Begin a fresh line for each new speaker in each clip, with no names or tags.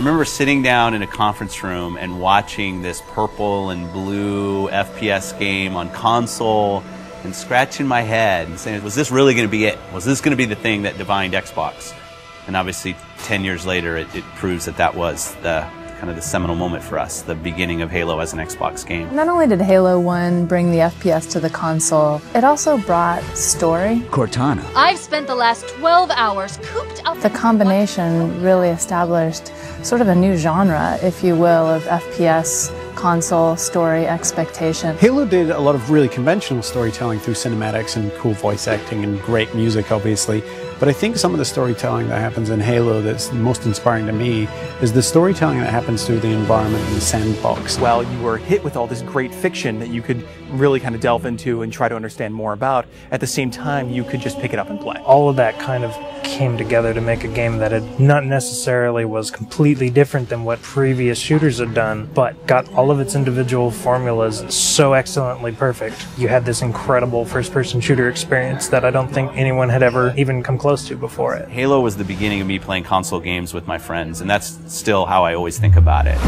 remember sitting down in a conference room and watching this purple and blue FPS game on console and scratching my head and saying, was this really going to be it? Was this going to be the thing that defined Xbox? And obviously 10 years later it proves that that was the kind of the seminal moment for us, the beginning of Halo as an Xbox game.
Not only did Halo 1 bring the FPS to the console, it also brought story.
Cortana.
I've spent the last 12 hours cooped up.
The combination really established sort of a new genre, if you will, of FPS console story expectation.
Halo did a lot of really conventional storytelling through cinematics and cool voice acting and great music, obviously. But I think some of the storytelling that happens in Halo that's most inspiring to me is the storytelling that happens through the environment and the sandbox.
While you were hit with all this great fiction that you could really kind of delve into and try to understand more about, at the same time you could just pick it up and play.
All of that kind of came together to make a game that had not necessarily was completely different than what previous shooters had done, but got all of its individual formulas so excellently perfect. You had this incredible first-person shooter experience that I don't think anyone had ever even come close to before it.
Halo was the beginning of me playing console games with my friends, and that's still how I always think about it.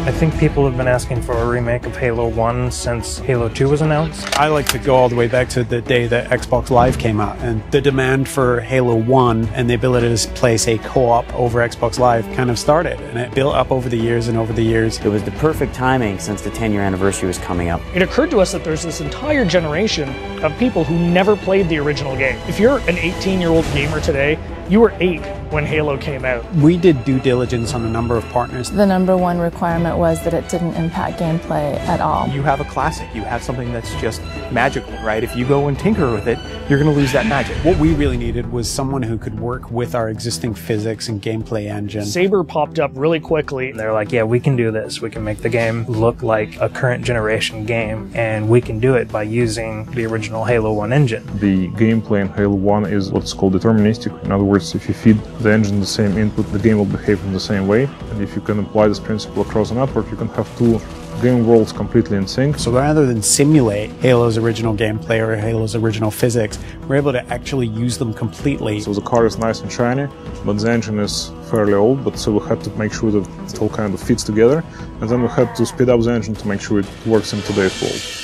I think people have been asking for a remake of Halo 1 since Halo 2 was announced.
I like to go all the way back to the day that Xbox Live came out, and the demand for Halo 1 and the ability to play, say, co-op over Xbox Live kind of started, and it built up over the years and over the years.
It was the perfect timing since the 10-year anniversary was coming up.
It occurred to us that there's this entire generation of people who never played the original game. If you're an 18-year-old gamer today, you were 8 when Halo came out.
We did due diligence on a number of partners.
The number one requirement was that it didn't impact gameplay at all.
You have a classic, you have something that's just magical, right? If you go and tinker with it, you're going to lose that magic.
What we really needed was someone who could work with our existing physics and gameplay engine.
Saber popped up really quickly.
And they're like, yeah, we can do this. We can make the game look like a current generation game, and we can do it by using the original Halo 1 engine.
The gameplay in Halo 1 is what's called deterministic. In other words, if you feed the engine the same input, the game will behave in the same way. And if you can apply this principle across a network, you can have two game worlds completely in sync.
So rather than simulate Halo's original gameplay or Halo's original physics, we're able to actually use them completely.
So the car is nice and shiny, but the engine is fairly old, but so we had to make sure that it all kind of fits together. And then we had to speed up the engine to make sure it works in today's world.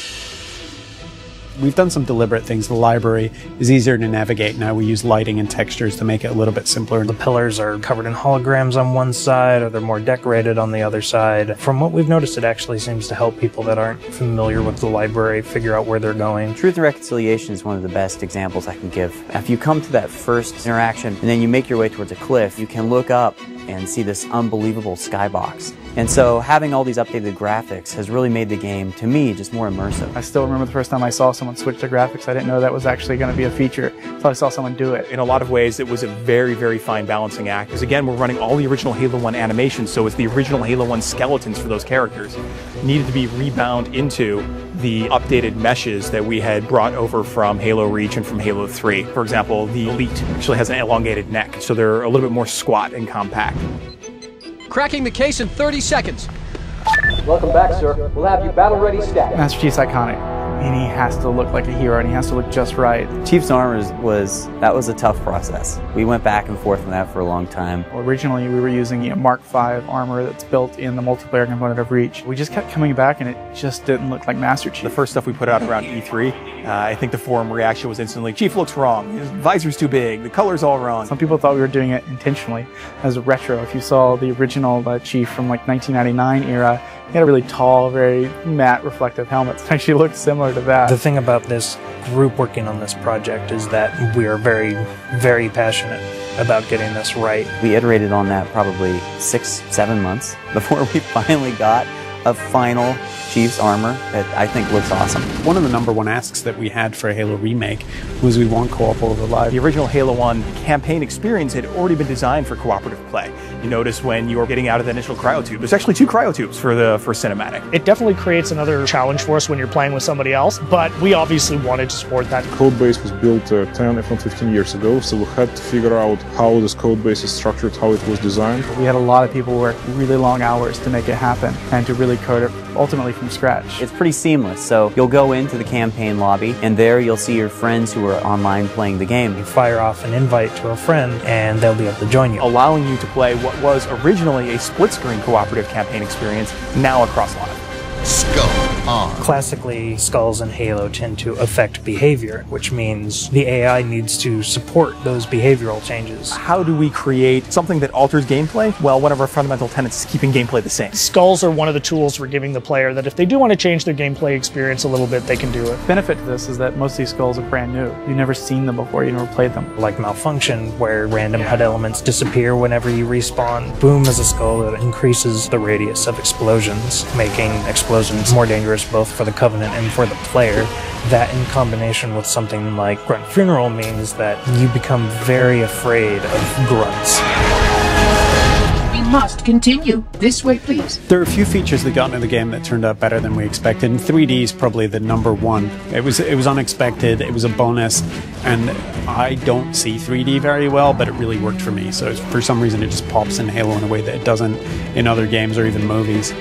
We've done some deliberate things. The library is easier to navigate now. We use lighting and textures to make it a little bit simpler.
The pillars are covered in holograms on one side, or they're more decorated on the other side. From what we've noticed, it actually seems to help people that aren't familiar with the library figure out where they're going.
Truth and Reconciliation is one of the best examples I can give. If you come to that first interaction and then you make your way towards a cliff, you can look up and see this unbelievable skybox. And so having all these updated graphics has really made the game, to me, just more immersive.
I still remember the first time I saw someone switch to graphics. I didn't know that was actually going to be a feature until I saw someone do it.
In a lot of ways, it was a very, very fine balancing act. Because again, we're running all the original Halo 1 animations, so it's the original Halo 1 skeletons for those characters needed to be rebound into the updated meshes that we had brought over from Halo Reach and from Halo 3. For example, the Elite actually has an elongated neck, so they're a little bit more squat and compact.
Cracking the case in 30 seconds.
Welcome back, sir. We'll have you battle ready stat.
Master Chief's iconic, and he has to look like a hero, and he has to look just right.
Chief's armor was a tough process. We went back and forth on that for a long time.
Well, originally, we were using Mark V armor that's built in the multiplayer component of Reach. We just kept coming back, and it just didn't look like Master Chief.
The first stuff we put out around E3, I think the forum reaction was instantly, Chief looks wrong, his visor's too big, the color's all wrong.
Some people thought we were doing it intentionally as a retro. If you saw the original Chief from like 1999 era, he had a really tall, very matte reflective helmet. It actually looked similar to that.
The thing about this group working on this project is that we are very, very passionate about getting this right.
We iterated on that probably 6-7 months before we finally got a final Chief's armor that I think looks awesome.
One of the number one asks that we had for a Halo remake was we want co-op over live.
The original Halo 1 campaign experience had already been designed for cooperative play. You notice when you're getting out of the initial cryotube, there's actually 2 cryotubes for cinematic.
It definitely creates another challenge for us when you're playing with somebody else, but we obviously wanted to support that.
The code base was built 10, if not 15 years ago, so we had to figure out how this code base is structured, how it was designed.
We had a lot of people work really long hours to make it happen and to really really code it ultimately from scratch.
It's pretty seamless, so you'll go into the campaign lobby, and there you'll see your friends who are online playing the game.
You fire off an invite to a friend, and they'll be able to join you,
allowing you to play what was originally a split-screen cooperative campaign experience, now across live.
Skull on.
Classically, skulls in Halo tend to affect behavior, which means the AI needs to support those behavioral changes.
How do we create something that alters gameplay? Well, one of our fundamental tenets is keeping gameplay the same.
Skulls are one of the tools we're giving the player that if they do want to change their gameplay experience a little bit, they can do it.
Benefit to this is that most of these skulls are brand new. You've never seen them before, you never played them.
Like Malfunction, where random HUD elements disappear whenever you respawn. Boom is a skull that increases the radius of explosions, making explosions more dangerous both for the Covenant and for the player. That in combination with something like Grunt Funeral means that you become very afraid of grunts.
We must continue. This way, please.
There are a few features that got into the game that turned out better than we expected, and 3D is probably the number one. It was unexpected, it was a bonus, and I don't see 3D very well, but it really worked for me. So for some reason it just pops in Halo in a way that it doesn't in other games or even movies.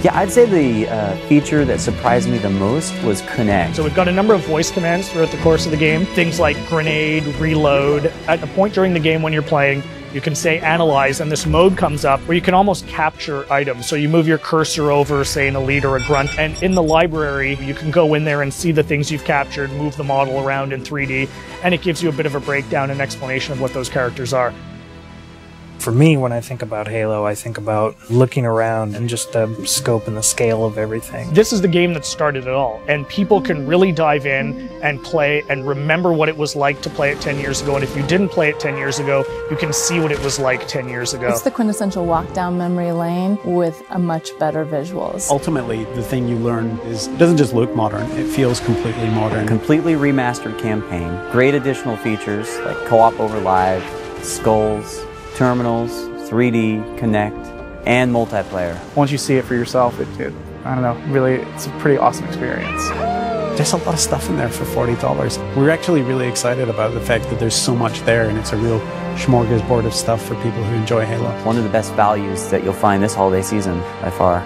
Yeah, I'd say the feature that surprised me the most was Connect.
So we've got a number of voice commands throughout the course of the game. Things like grenade, reload. At a point during the game when you're playing, you can say analyze, and this mode comes up where you can almost capture items. So you move your cursor over, say, an elite or a grunt, and in the library, you can go in there and see the things you've captured, move the model around in 3D, and it gives you a bit of a breakdown and explanation of what those characters are.
For me, when I think about Halo, I think about looking around and just the scope and the scale of everything.
This is the game that started it all, and people can really dive in and play and remember what it was like to play it 10 years ago, and if you didn't play it 10 years ago, you can see what it was like 10 years ago.
It's the quintessential walk down memory lane with a much better visuals.
Ultimately, the thing you learn is it doesn't just look modern, it feels completely modern.
Completely remastered campaign, great additional features like co-op over live, skulls, terminals, 3D, Connect, and multiplayer.
Once you see it for yourself, I don't know, really, it's a pretty awesome experience.
There's a lot of stuff in there for $40. We're actually really excited about the fact that there's so much there, and it's a real smorgasbord of stuff for people who enjoy Halo.
One of the best values that you'll find this holiday season by far.